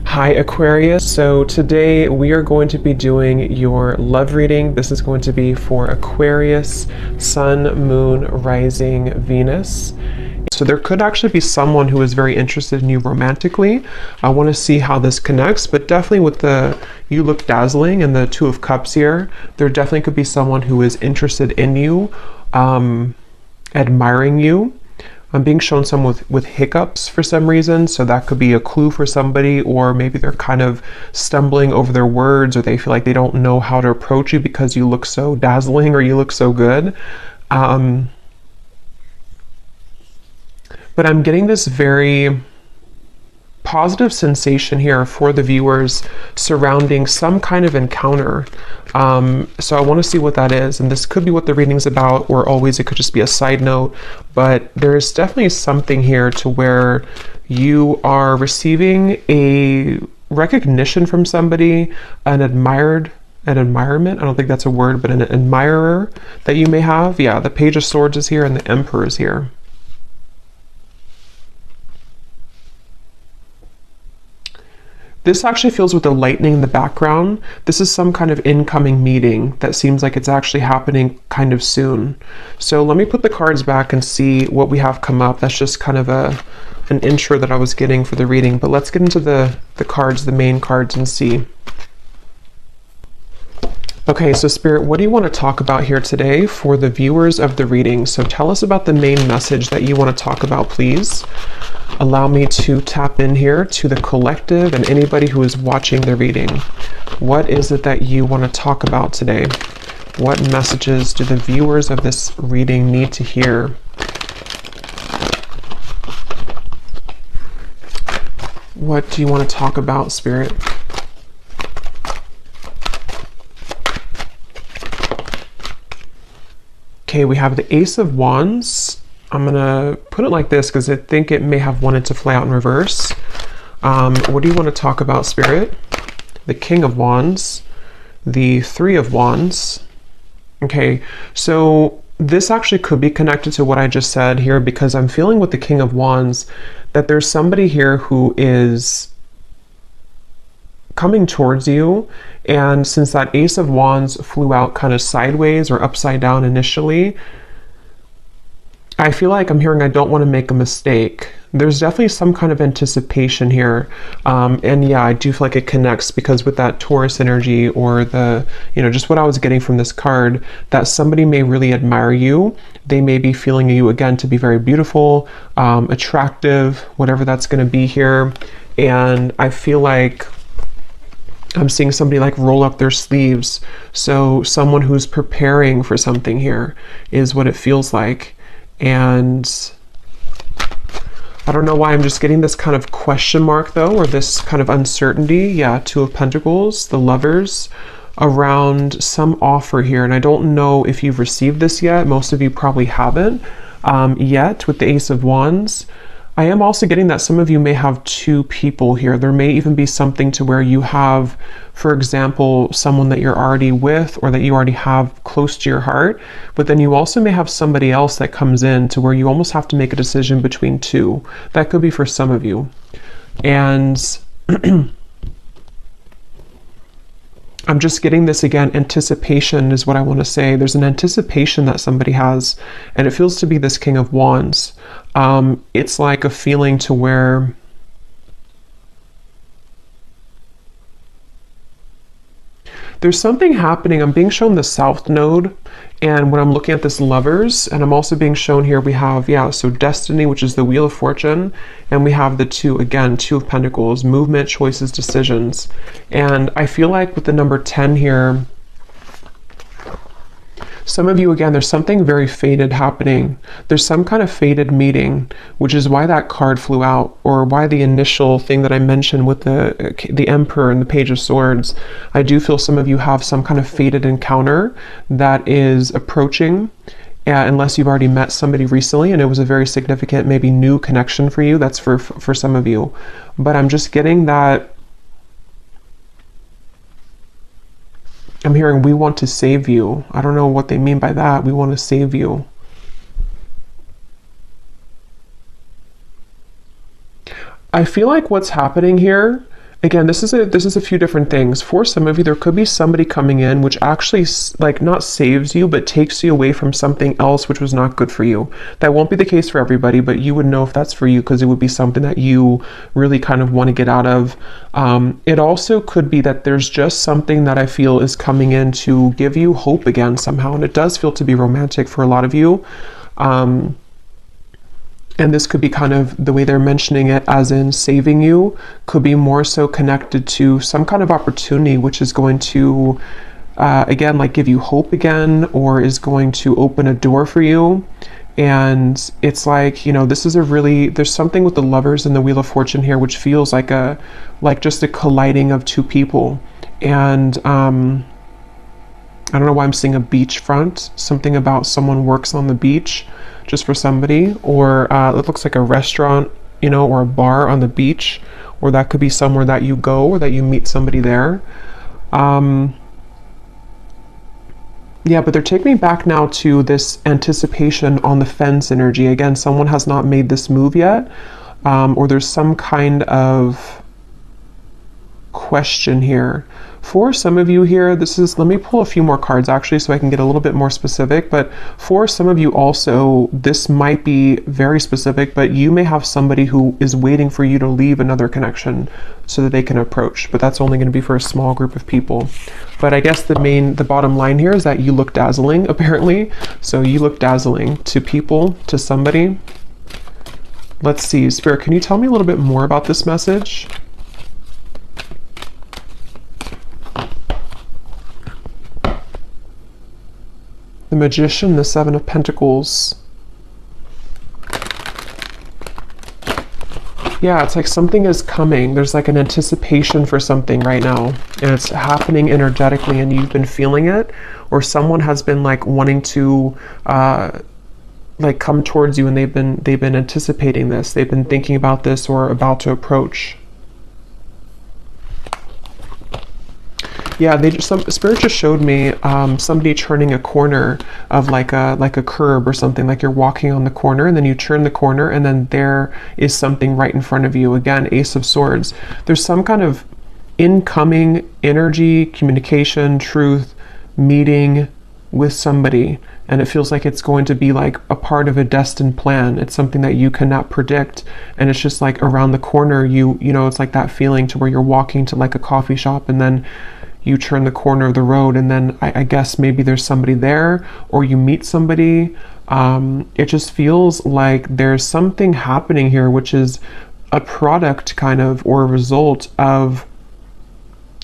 Hi Aquarius, so today we are going to be doing your love reading. This is going to be for Aquarius, Sun, Moon, Rising, Venus. So there could actually be someone who is very interested in you romantically. I want to see how this connects, but definitely with the you look dazzling and the Two of Cups here, there definitely could be someone who is interested in you, admiring you. I'm being shown some with hiccups for some reason, so that could be a clue for somebody, or maybe they're kind of stumbling over their words, or they feel like they don't know how to approach you because you look so dazzling or you look so good. But I'm getting this very positive sensation here for the viewers surrounding some kind of encounter. So I want to see what that is, and this could be what the reading's about, or always it could just be a side note, but there's definitely something here to where you are receiving a recognition from somebody, an admirement, I don't think that's a word, but an admirer that you may have. Yeah, the Page of Swords is here and the Emperor is here. This actually feels with the lightning in the background. This is some kind of incoming meeting that seems like it's actually happening kind of soon. So let me put the cards back and see what we have come up. That's just kind of an intro that I was getting for the reading, but let's get into the cards, the main cards, and see. Okay, so Spirit, what do you want to talk about here today for the viewers of the reading? So tell us about the main message that you want to talk about, please. Allow me to tap in here to the collective and anybody who is watching the reading. What is it that you want to talk about today? What messages do the viewers of this reading need to hear? What do you want to talk about, Spirit? Okay, we have the Ace of Wands. I'm gonna put it like this because I think it may have wanted to fly out in reverse. What do you want to talk about, Spirit? The King of Wands, the Three of Wands. Okay, so this actually could be connected to what I just said here, because I'm feeling with the King of Wands that there's somebody here who is coming towards you, and since that Ace of Wands flew out kind of sideways or upside down initially, I feel like I'm hearing I don't want to make a mistake. There's definitely some kind of anticipation here, and yeah, I do feel like it connects because with that Taurus energy, or the, just what I was getting from this card, that somebody may really admire you. They may be feeling you again to be very beautiful, attractive, whatever that's going to be here, and I feel like I'm seeing somebody like roll up their sleeves. So someone who's preparing for something here is what it feels like. And I don't know why I'm just getting this kind of question mark though, or this kind of uncertainty. Yeah, Two of Pentacles, the Lovers, around some offer here. And I don't know if you've received this yet. Most of you probably haven't yet with the Ace of Wands. I am also getting that some of you may have two people here. There may even be something to where you have, for example, someone that you're already with or that you already have close to your heart, but then you also may have somebody else that comes in to where you almost have to make a decision between two. That could be for some of you. And I'm just getting this again, anticipation is what I want to say. There's an anticipation that somebody has, and it feels to be this King of Wands. It's like a feeling to where there's something happening. I'm being shown the South Node, and when I'm looking at this Lovers, and I'm also being shown here, we have, so Destiny, which is the Wheel of Fortune, and we have the Two of Pentacles, movement, choices, decisions. And I feel like with the number 10 here, some of you, again, there's something very fated happening. There's some kind of fated meeting, which is why that card flew out, or why the initial thing that I mentioned with the Emperor and the Page of Swords. I do feel some of you have some kind of fated encounter that is approaching, unless you've already met somebody recently and it was a very significant, maybe new connection for you. That's for some of you. But I'm just getting that I'm hearing, we want to save you. I don't know what they mean by that. We want to save you. I feel like what's happening here Again, this is a few different things. For some of you, there could be somebody coming in which actually like not saves you, but takes you away from something else which was not good for you. That won't be the case for everybody, but you would know if that's for you because it would be something that you really kind of want to get out of. It also could be that there's just something that I feel is coming in to give you hope again somehow, and it does feel to be romantic for a lot of you. And this could be kind of the way they're mentioning it, as in saving you, could be more so connected to some kind of opportunity, which is going to, again, like give you hope again, or is going to open a door for you. And it's like, you know, this is there's something with the Lovers and the Wheel of Fortune here, which feels like just a colliding of two people. And, I don't know why I'm seeing a beachfront, something about someone works on the beach just for somebody, or it looks like a restaurant, you know, or a bar on the beach, or that could be somewhere that you go or that you meet somebody there. Yeah, but they're taking me back now to this anticipation on the fence energy. Again, someone has not made this move yet, or there's some kind of question here. For some of you here, let me pull a few more cards actually so I can get a little bit more specific, but for some of you also, this might be very specific, but you may have somebody who is waiting for you to leave another connection so that they can approach, but that's only going to be for a small group of people. But I guess the bottom line here is that you look dazzling, apparently. So you look dazzling to people, to somebody. Let's see, Spirit, can you tell me a little bit more about this message? The Magician, the Seven of Pentacles. Yeah, it's like something is coming. There's like an anticipation for something right now, and it's happening energetically, and you've been feeling it, or someone has been like wanting to like come towards you, and they've been anticipating this. They've been thinking about this or about to approach. Yeah, Spirit just showed me somebody turning a corner of like a curb or something, like you're walking on the corner and then you turn the corner and then there is something right in front of you. Again, Ace of Swords. There's some kind of incoming energy, communication, truth, meeting with somebody, and it feels like it's going to be like a part of a destined plan. It's something that you cannot predict, and it's just like around the corner. You know, it's like that feeling to where you're walking to like a coffee shop and then you turn the corner of the road, and then I guess maybe there's somebody there, or you meet somebody. It just feels like there's something happening here, which is a product kind of, or a result of,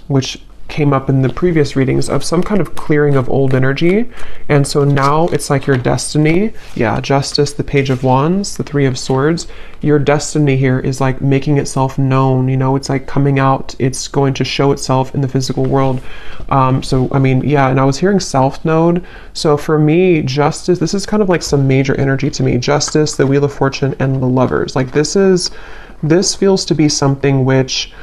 which came up in the previous readings, of some kind of clearing of old energy. And so now it's like your destiny. Yeah, Justice, the Page of Wands, the Three of Swords. Your destiny here is like making itself known, you know, it's like coming out, it's going to show itself in the physical world. So, I mean, yeah, and I was hearing South Node. So for me, Justice, this is kind of like some major energy to me. Justice, the Wheel of Fortune, and the Lovers. Like this feels to be something which,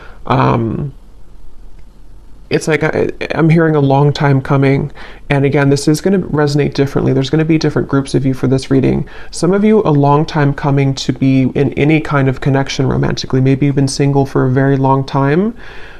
it's like I'm hearing a long time coming. And again, this is going to resonate differently. There's going to be different groups of you for this reading. Some of you, a long time coming to be in any kind of connection romantically. Maybe you've been single for a very long time.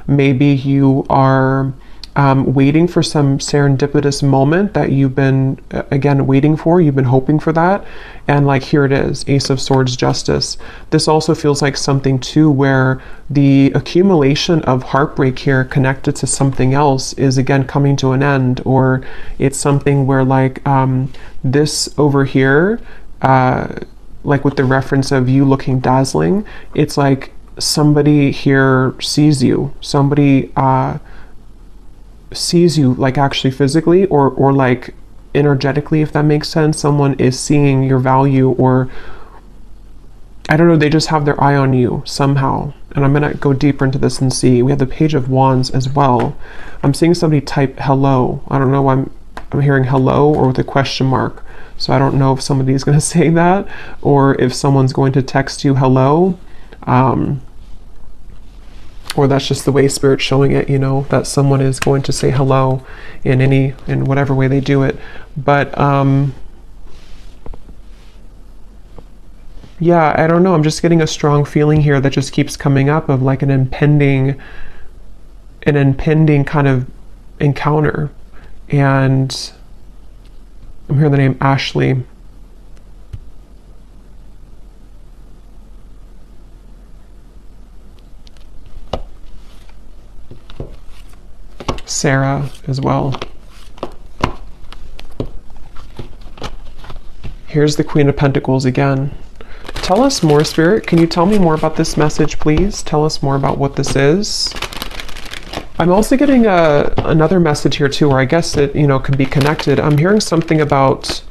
Maybe you are waiting for some serendipitous moment that you've been, again, waiting for. You've been hoping for that. And like, here it is, Ace of Swords, Justice. This also feels like something too where the accumulation of heartbreak here connected to something else is again coming to an end, or it's something where like this over here, like with the reference of you looking dazzling, it's like somebody here sees you. Somebody sees you like actually physically or like energetically, if that makes sense. Someone is seeing your value, or I don't know, they just have their eye on you somehow. And I'm gonna go deeper into this and see. We have the Page of Wands as well. I'm seeing somebody type hello. I don't know why I'm hearing hello or with a question mark. So I don't know if somebody's gonna say that or if someone's going to text you hello. Or that's just the way Spirit's showing it, you know, that someone is going to say hello in whatever way they do it. But Yeah, I don't know. I'm just getting a strong feeling here that just keeps coming up of like an impending kind of encounter. And I'm hearing the name Ashley. Sarah as well. Here's the Queen of Pentacles again. Tell us more, Spirit. Can you tell me more about this message, please? Tell us more about what this is. I'm also getting another message here too, where I guess it, can be connected. I'm hearing something about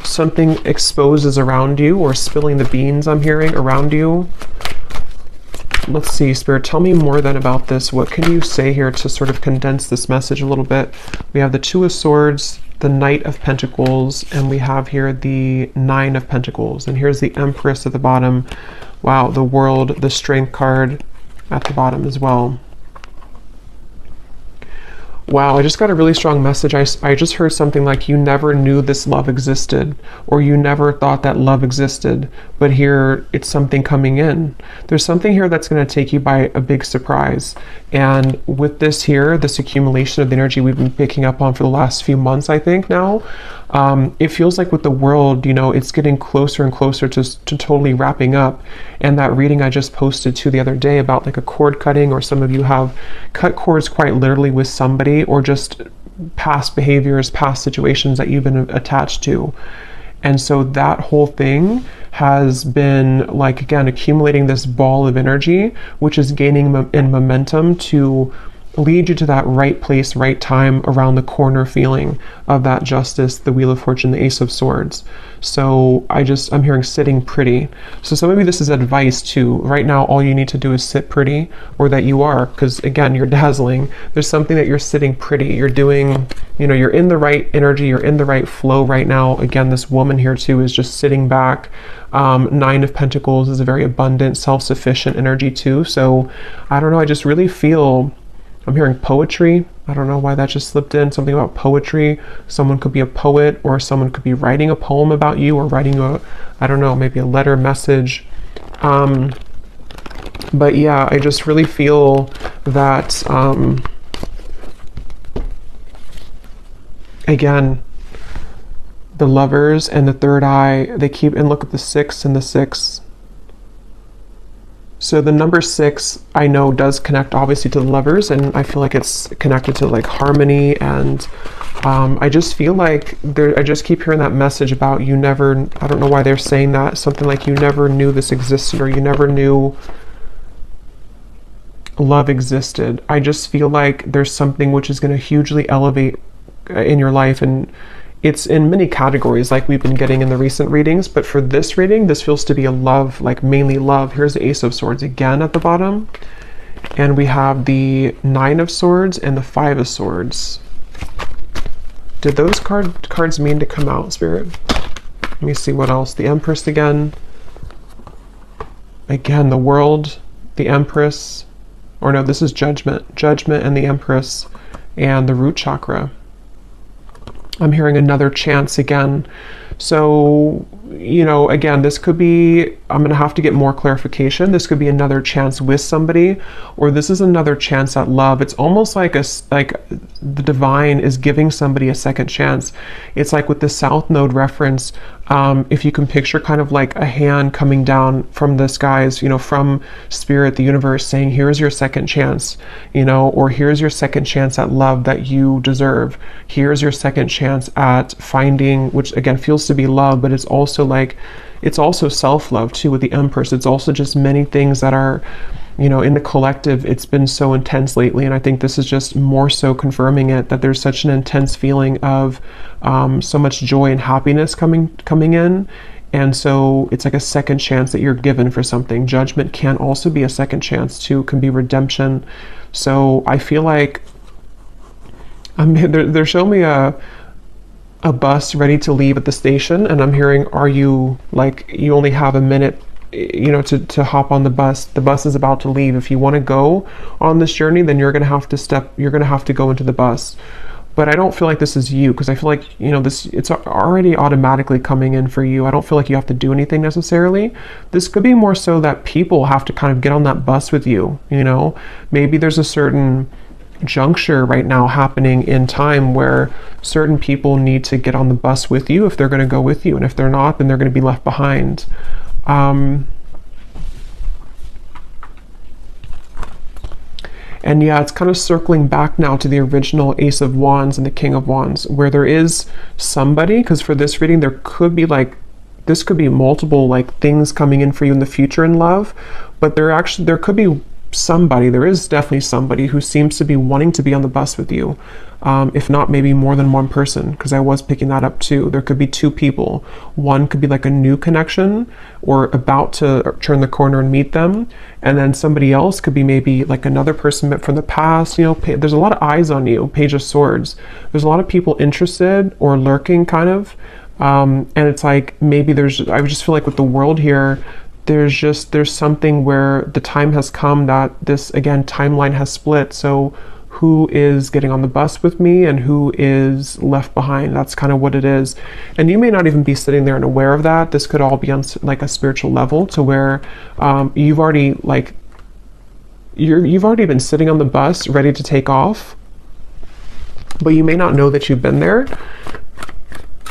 something exposes around you, or spilling the beans I'm hearing around you. Let's see, Spirit, tell me more then about this. What can you say here to sort of condense this message a little bit? We have the Two of Swords, the Knight of Pentacles, and we have here the Nine of Pentacles. And here's the Empress at the bottom. Wow, the World, the Strength card at the bottom as well. Wow, I just got a really strong message. I just heard something like, you never knew this love existed, or you never thought that love existed, but here it's something coming in. There's something here that's going to take you by a big surprise. And with this here, this accumulation of the energy we've been picking up on for the last few months, I think now, it feels like with the world, it's getting closer and closer to totally wrapping up. And that reading I just posted to the other day about like a cord cutting, or some of you have cut cords quite literally with somebody, or just past behaviors, past situations that you've been attached to. And so that whole thing has been like, again, accumulating this ball of energy, which is gaining in momentum to lead you to that right place, right time, around the corner feeling of that Justice, the Wheel of Fortune, the Ace of Swords. So I'm hearing sitting pretty. So some of you, this is advice too. Right now, all you need to do is sit pretty, or that you are, because again, you're dazzling. There's something that you're sitting pretty. You're doing, you're in the right energy. You're in the right flow right now. Again, this woman here too is just sitting back. Nine of Pentacles is a very abundant, self-sufficient energy too. So I don't know. I just really feel, I'm hearing poetry. I don't know why that just slipped in. Something about poetry. Someone could be a poet, or someone could be writing a poem about you, or writing I don't know, maybe a letter message. But yeah, I just really feel that, again, the Lovers and the Third Eye, they keep, and look at the 6 and the 6. So the number 6, I know, does connect obviously to the Lovers, and I feel like it's connected to like harmony. And I just feel like I just keep hearing that message about you never, I don't know why they're saying that, something like you never knew this existed, or you never knew love existed. I just feel like there's something which is going to hugely elevate in your life, and it's in many categories like we've been getting in the recent readings, but for this reading, this feels to be a love, like mainly love. Here's the Ace of Swords again at the bottom, and we have the Nine of Swords and the Five of Swords. Did those cards mean to come out, Spirit? Let me see what else. The Empress again, the World, the Empress, or no, this is Judgment and the Empress, and the Root Chakra. I'm hearing another chance again. So, again, this could be, I'm going to have to get more clarification. This could be another chance with somebody, or this is another chance at love. It's almost like the divine is giving somebody a second chance. It's like with the South Node reference, if you can picture kind of like a hand coming down from the skies, from Spirit, the universe, saying, here's your second chance, or here's your second chance at love that you deserve. Here's your second chance at finding, which again feels to be love, but it's also self-love too with the Empress. It's also just many things that are, in the collective, it's been so intense lately. And I think this is just more so confirming it, that there's such an intense feeling of so much joy and happiness coming in. And so it's like a second chance that you're given for something. Judgment can also be a second chance too, can be redemption. So I feel like they're showing me a bus ready to leave at the station, and I'm hearing, are you, like, you only have a minute to hop on the bus. The bus is about to leave. If you want to go on this journey, then you're going to have to go into the bus. but I don't feel like this is you, because I feel like, you know, this, it's already automatically coming in for you. I don't feel like you have to do anything necessarily. This could be more so that people have to kind of get on that bus with you, you know. Maybe there's a certain juncture right now happening in time where certain people need to get on the bus with you if they're going to go with you, and if they're not, then they're going to be left behind. And yeah, it's kind of circling back now to the original Ace of Wands and the King of Wands, where there is somebody, because for this reading, there could be like, this could be multiple like things coming in for you in the future in love, but there could be somebody, there is definitely somebody who seems to be wanting to be on the bus with you. If not, maybe more than one person, because I was picking that up too. There could be two people. One could be like a new connection or about to turn the corner and meet them. And then somebody else could be maybe like another person met from the past. You know, there's a lot of eyes on you, Page of Swords. There's a lot of people interested or lurking kind of. And it's like, maybe I just feel like with the world here, there's something where the time has come that this, again, timeline has split. So who is getting on the bus with me and who is left behind? That's kind of what it is. And you may not even be sitting there and aware of that. This could all be on like a spiritual level, to where you've already been sitting on the bus ready to take off, but you may not know that you've been there.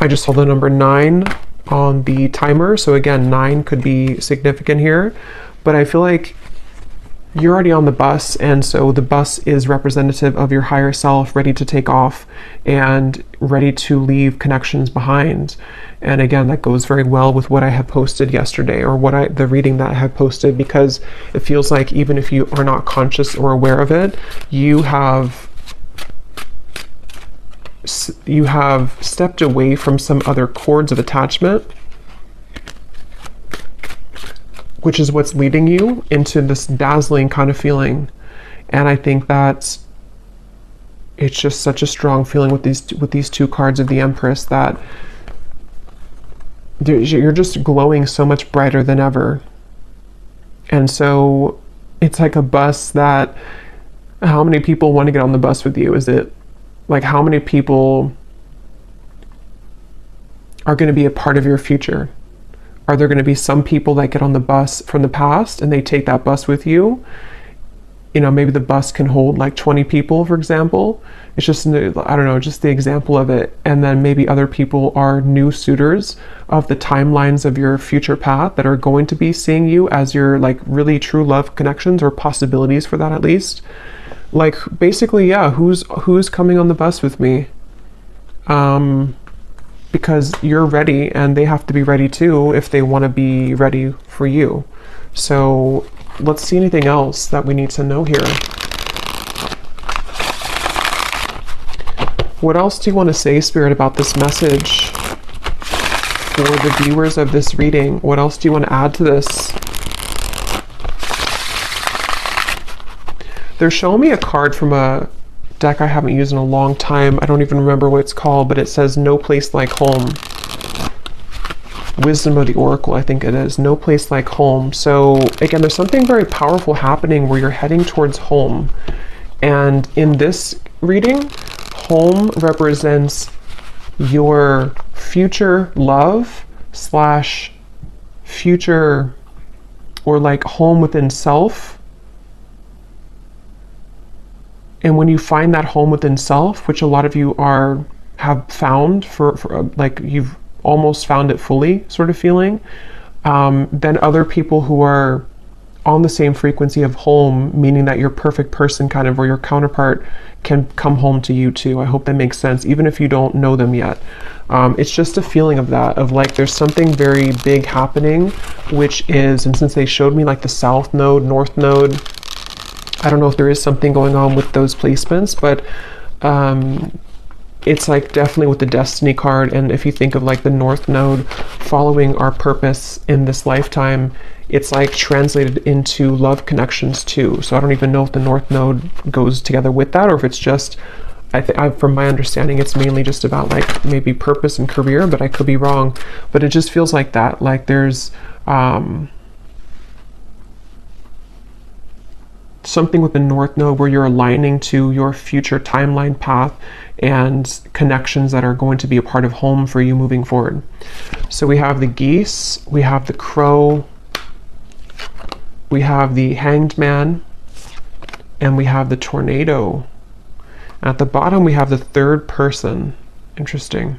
I just saw the number 9 on the timer, so again, 9 could be significant here, but I feel like you're already on the bus, and so the bus is representative of your higher self, ready to take off and ready to leave connections behind. And again, that goes very well with what I had posted yesterday, or the reading that I had posted, because it feels like even if you are not conscious or aware of it, you have stepped away from some other cords of attachment, which is what's leading you into this dazzling kind of feeling. And I think that it's just such a strong feeling with these two cards of the Empress, that you're just glowing so much brighter than ever. And so it's like a bus that, how many people want to get on the bus with you? Is it like, how many people are going to be a part of your future? Are there going to be some people that get on the bus from the past and they take that bus with you? You know, maybe the bus can hold like 20 people, for example. It's just, I don't know, just the example of it. And then maybe other people are new suitors of the timelines of your future path that are going to be seeing you as your like really true love connections, or possibilities for that at least. Like, basically, yeah, who's coming on the bus with me? Because you're ready, and they have to be ready too if they want to be ready for you. So let's see anything else that we need to know here. What else do you want to say, Spirit, about this message for the viewers of this reading? What else do you want to add to this? They're showing me a card from a deck I haven't used in a long time. I don't even remember what it's called, but it says No Place Like Home. Wisdom of the Oracle, I think it is. No Place Like Home. So again, there's something very powerful happening where you're heading towards home. And in this reading, home represents your future love / future, or like home within self. And when you find that home within self, which a lot of you have found for like you've almost found it fully sort of feeling, then other people who are on the same frequency of home, meaning that your perfect person kind of, or your counterpart, can come home to you too. I hope that makes sense, even if you don't know them yet. It's just a feeling of that, of like there's something very big happening, which is, and since they showed me like the South Node, North Node, I don't know if there is something going on with those placements, but it's like definitely with the Destiny card. And if you think of like the North Node following our purpose in this lifetime, it's like translated into love connections too. So I don't even know if the North Node goes together with that, or if it's just, from my understanding, it's mainly just about like maybe purpose and career, but I could be wrong. But it just feels like that, something with the North Node where you're aligning to your future timeline path and connections that are going to be a part of home for you moving forward. So we have the geese, we have the crow, we have the hanged man, and we have the tornado. At the bottom, we have the third person. Interesting.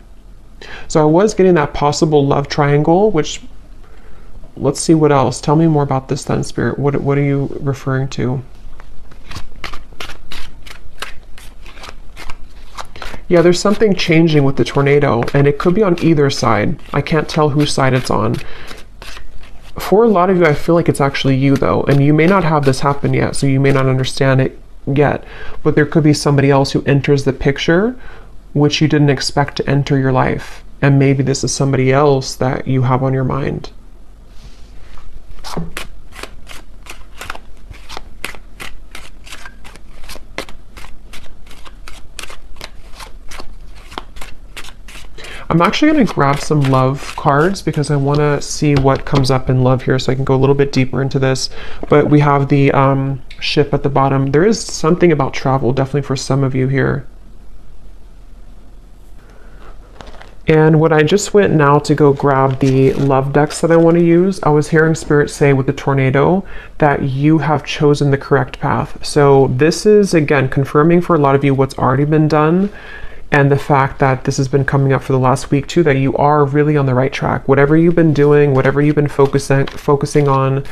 So I was getting that possible love triangle, which, let's see what else. Tell me more about this then, Spirit. What are you referring to? Yeah, there's something changing with the tornado, and it could be on either side. I can't tell whose side it's on. For a lot of you, I feel like it's actually you, though, and you may not have this happen yet, so you may not understand it yet, but there could be somebody else who enters the picture which you didn't expect to enter your life, and maybe this is somebody else that you have on your mind. I'm actually going to grab some love cards because I want to see what comes up in love here, so I can go a little bit deeper into this. But we have the ship at the bottom. There is something about travel, definitely for some of you here. And when I just went now to go grab the love decks that I want to use, I was hearing Spirit say with the tornado that you have chosen the correct path. So this is, again, confirming for a lot of you what's already been done, and the fact that this has been coming up for the last week too, that you are really on the right track. Whatever you've been doing, whatever you've been focusing on,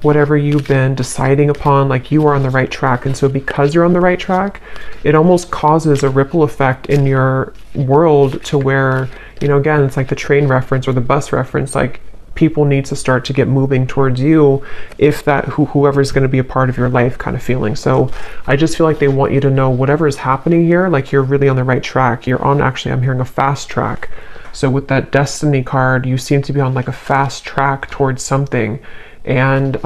whatever you've been deciding upon, like, you are on the right track. And so because you're on the right track, it almost causes a ripple effect in your world to where, you know, again, it's like the train reference or the bus reference, like, people need to start to get moving towards you, if that whoever's going to be a part of your life kind of feeling. So I just feel like they want you to know whatever is happening here, like, you're really on the right track. You're on, actually, I'm hearing a fast track. So with that Destiny card, you seem to be on like a fast track towards something. And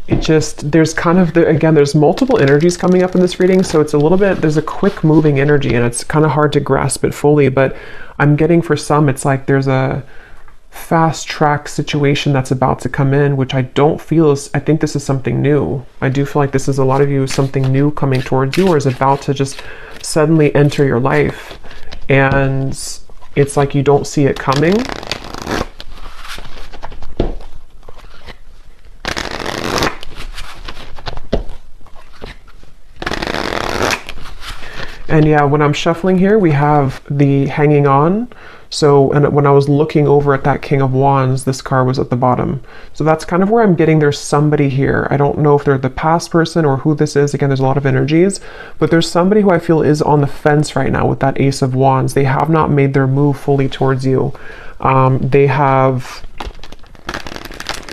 it just, there's kind of, again, there's multiple energies coming up in this reading, so it's a little bit, there's a quick moving energy, and it's kind of hard to grasp it fully, but I'm getting, for some, it's like there's a fast track situation that's about to come in, which I don't feel is, I think this is something new. I do feel like this is, a lot of you, something new coming towards you, or is about to just suddenly enter your life, and it's like you don't see it coming. And yeah, when I'm shuffling here, we have the hanging on. So, and when I was looking over at that King of Wands, this card was at the bottom. So that's kind of where I'm getting there's somebody here. I don't know if they're the past person or who this is. Again, there's a lot of energies, but there's somebody who I feel is on the fence right now with that Ace of Wands. They have not made their move fully towards you.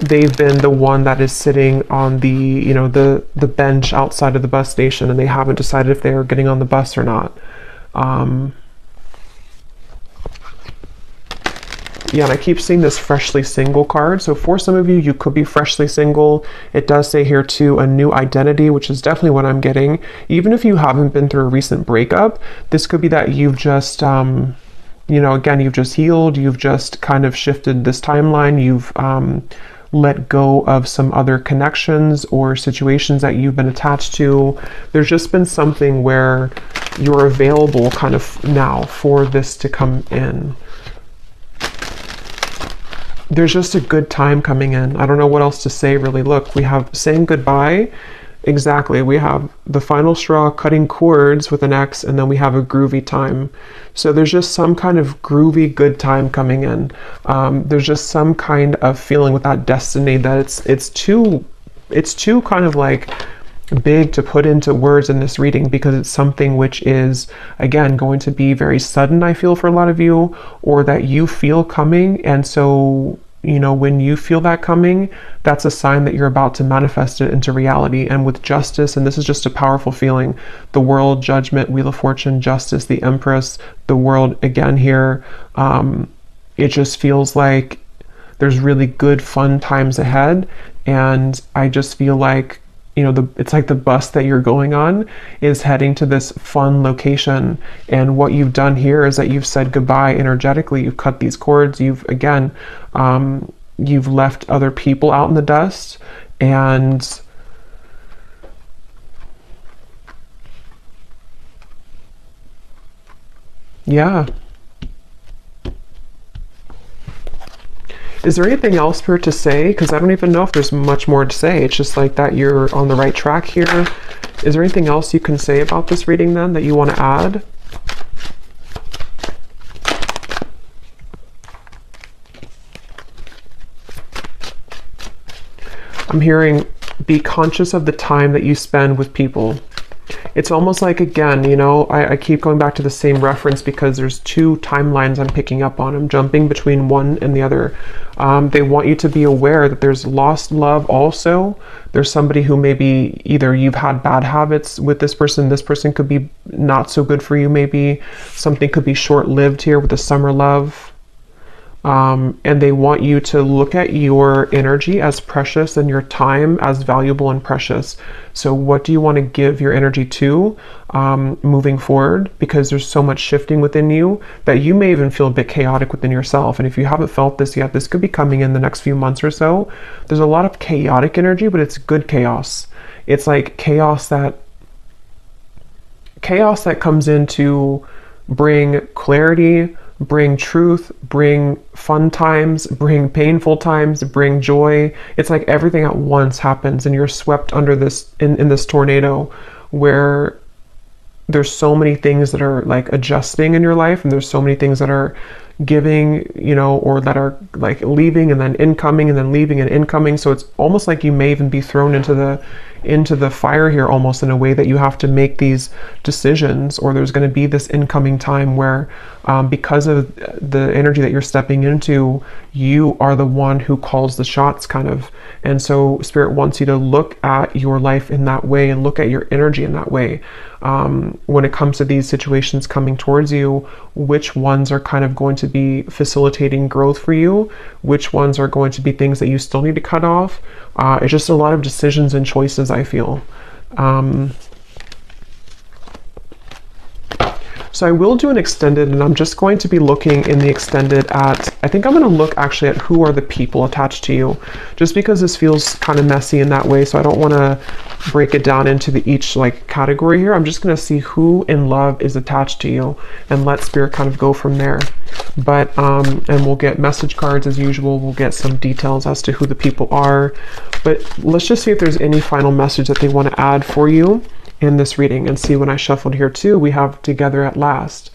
They've been the one that is sitting on the, you know, the bench outside of the bus station, and they haven't decided if they're getting on the bus or not. Yeah, and I keep seeing this freshly single card. So for some of you, you could be freshly single. It does say here too, a new identity, which is definitely what I'm getting. Even if you haven't been through a recent breakup, this could be that you've just, you know, again, you've just healed. You've just kind of shifted this timeline. You've let go of some other connections or situations that you've been attached to. There's just been something where you're available kind of now for this to come in. There's just a good time coming in. I don't know what else to say, really. Look, we have saying goodbye. Exactly. We have the final straw, cutting cords with an X, and then we have a groovy time. So there's just some kind of groovy good time coming in. There's just some kind of feeling with that destiny that it's too kind of like big to put into words in this reading, because it's something which is, again, going to be very sudden, I feel, for a lot of you, or that you feel coming. And so, you know, when you feel that coming, that's a sign that you're about to manifest it into reality. And with justice, and this is just a powerful feeling, the World, Judgment, Wheel of Fortune, Justice, the Empress, the World again here, it just feels like there's really good, fun times ahead. And I just feel like, you know, it's like the bus that you're going on is heading to this fun location. And what you've done here is that you've said goodbye energetically. You've cut these cords. You've, again, you've left other people out in the dust, and yeah. Is there anything else for to say? Because I don't even know if there's much more to say. It's just like that you're on the right track here. Is there anything else you can say about this reading then that you want to add? I'm hearing be conscious of the time that you spend with people. It's almost like, again, you know, I keep going back to the same reference because there's two timelines I'm picking up on. I'm jumping between one and the other. They want you to be aware that there's lost love also. There's somebody who maybe either you've had bad habits with this person could be not so good for you maybe. Something could be short-lived here with the summer love. And they want you to look at your energy as precious and your time as valuable and precious. So what do you want to give your energy to moving forward? Because there's so much shifting within you that you may even feel a bit chaotic within yourself. And if you haven't felt this yet, this could be coming in the next few months or so. There's a lot of chaotic energy, but it's good chaos. It's like chaos that comes in to bring clarity, bring truth, bring fun times, bring painful times, bring joy. It's like everything at once happens and you're swept under this in this tornado where there's so many things that are like adjusting in your life, and there's so many things that are giving, you know, or that are like leaving and then incoming and then leaving and incoming. So it's almost like you may even be thrown into the fire here, almost in a way that you have to make these decisions, or there's going to be this incoming time where because of the energy that you're stepping into, you are the one who calls the shots kind of. And so Spirit wants you to look at your life in that way and look at your energy in that way. When it comes to these situations coming towards you, which ones are kind of going to be facilitating growth for you? Which ones are going to be things that you still need to cut off? It's just a lot of decisions and choices, I feel. So I will do an extended, and I'm just going to be looking in the extended at, I think I'm going to look actually at who are the people attached to you, just because this feels kind of messy in that way. So I don't want to break it down into each like category here. I'm just going to see who in love is attached to you and let Spirit kind of go from there. But, and we'll get message cards as usual. We'll get some details as to who the people are, but let's just see if there's any final message that they want to add for you in this reading. And see, when I shuffled here too, we have together at last.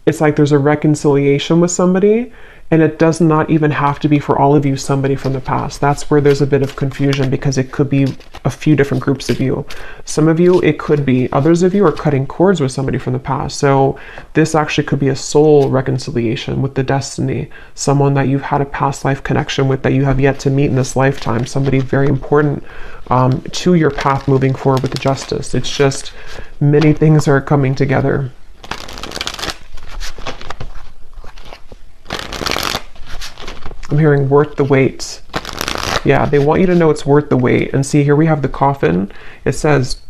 It's like there's a reconciliation with somebody, and it does not even have to be for all of you somebody from the past. That's where there's a bit of confusion, because it could be a few different groups of you. Some of you, it could be. Others of you are cutting cords with somebody from the past. So this actually could be a soul reconciliation with the destiny, someone that you've had a past life connection with that you have yet to meet in this lifetime, somebody very important to your path moving forward with the justice. It's just many things are coming together. I'm hearing worth the wait. Yeah, they want you to know it's worth the wait. And see, here we have the coffin. It says,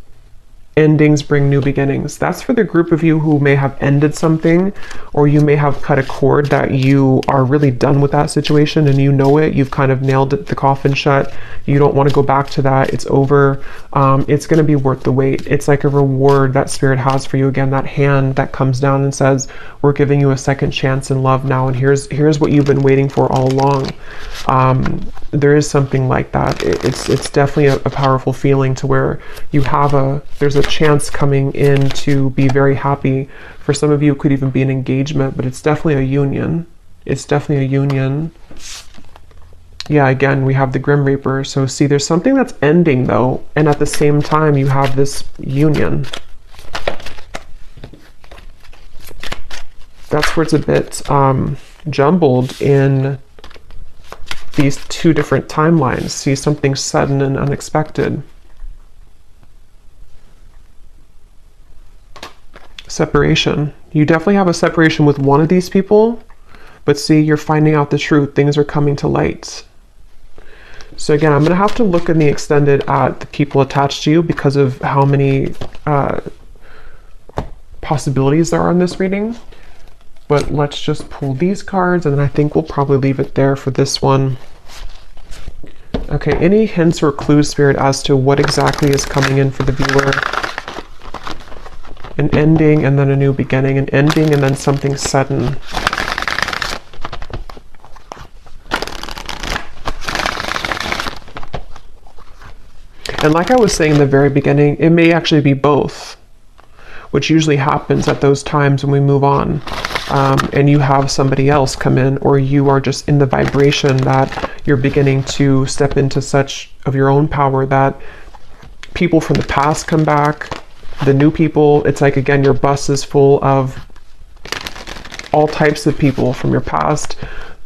endings bring new beginnings. That's for the group of you who may have ended something, or you may have cut a cord that you are really done with that situation and you know it. You've kind of nailed it, the coffin shut. You don't want to go back to that. It's over. It's going to be worth the wait. It's like a reward that Spirit has for you. Again, that hand that comes down and says, we're giving you a second chance in love now, and here's what you've been waiting for all along. There is something like that. It's definitely a powerful feeling to where you have there's a chance coming in to be very happy. For some of you, it could even be an engagement, but it's definitely a union. It's definitely a union. Yeah, again, we have the Grim Reaper. So see, there's something that's ending though, and at the same time, you have this union. That's where it's a bit jumbled in these two different timelines. See, something sudden and unexpected. Separation. You definitely have a separation with one of these people, but see, you're finding out the truth. Things are coming to light. So again, I'm going to have to look in the extended at the people attached to you because of how many possibilities there are in this reading. But let's just pull these cards, and then I think we'll probably leave it there for this one. Okay, any hints or clues, Spirit, as to what exactly is coming in for the viewer? An ending and then a new beginning, an ending and then something sudden. And like I was saying in the very beginning, it may actually be both, which usually happens at those times when we move on. And you have somebody else come in, or you are just in the vibration that you're beginning to step into such of your own power that people from the past come back, the new people. It's like, again, your bus is full of all types of people from your past.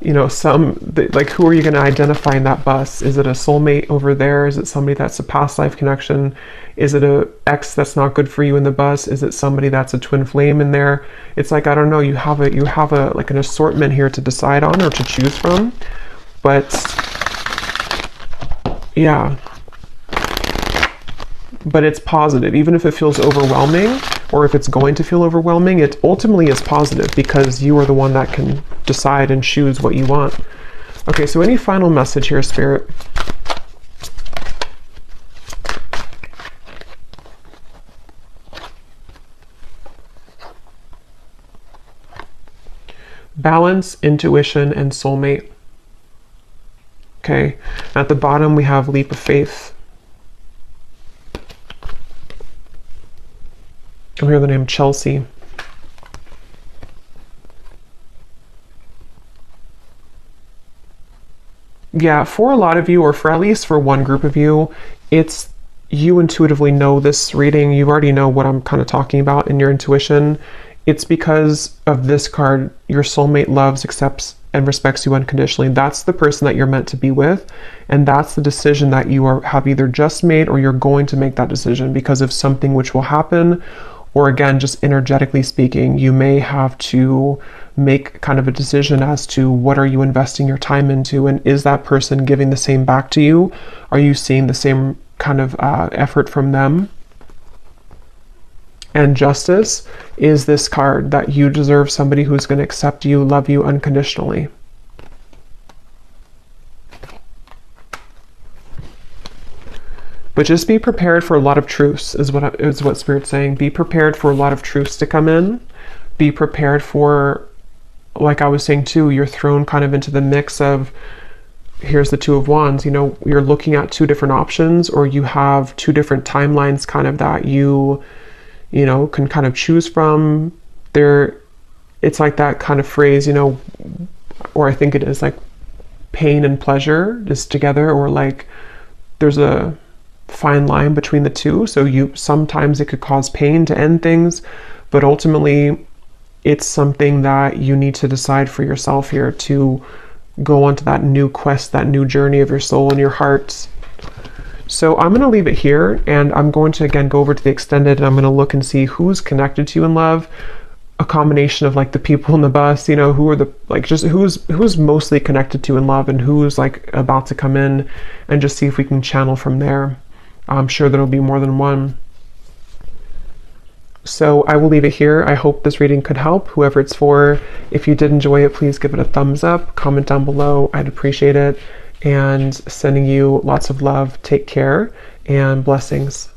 You know, like, who are you going to identify in that bus? Is it a soulmate over there? Is it somebody that's a past life connection? Is it a ex that's not good for you in the bus? Is it somebody that's a twin flame in there? It's like, I don't know, you have a like an assortment here to decide on or to choose from. But yeah, but it's positive. Even if it feels overwhelming, or if it's going to feel overwhelming, it ultimately is positive because you are the one that can decide and choose what you want. Okay, so any final message here, Spirit? Balance, intuition, and soulmate. Okay, at the bottom we have leap of faith. I hear the name Chelsea. Yeah, for a lot of you, or for at least for one group of you, it's you intuitively know this reading. You already know what I'm kind of talking about in your intuition. It's because of this card. Your soulmate loves, accepts, and respects you unconditionally. That's the person that you're meant to be with. And that's the decision that you have either just made, or you're going to make that decision because of something which will happen. Or again, just energetically speaking, you may have to make kind of a decision as to what are you investing your time into, and is that person giving the same back to you? Are you seeing the same kind of effort from them? And justice is this card that you deserve somebody who's going to accept you, love you unconditionally. But just be prepared for a lot of truths is what Spirit's saying. Be prepared for a lot of truths to come in. Be prepared for, like I was saying too, you're thrown kind of into the mix of, here's the Two of Wands. You know, you're looking at two different options, or you have two different timelines kind of that you know, can kind of choose from. It's like that kind of phrase, you know, or I think it is like pain and pleasure is together, or like there's a fine line between the two. So sometimes it could cause pain to end things, but ultimately it's something that you need to decide for yourself here to go onto that new quest, that new journey of your soul and your heart. So I'm going to leave it here, and I'm going to again go over to the extended, and I'm going to look and see who's connected to you in love. A combination of like the people in the bus, you know, who are the, like, just who's mostly connected to you in love, and who's like about to come in, and just see if we can channel from there. I'm sure there'll be more than one. So I will leave it here. I hope this reading could help whoever it's for. If you did enjoy it, please give it a thumbs up, comment down below. I'd appreciate it. And sending you lots of love. Take care and blessings.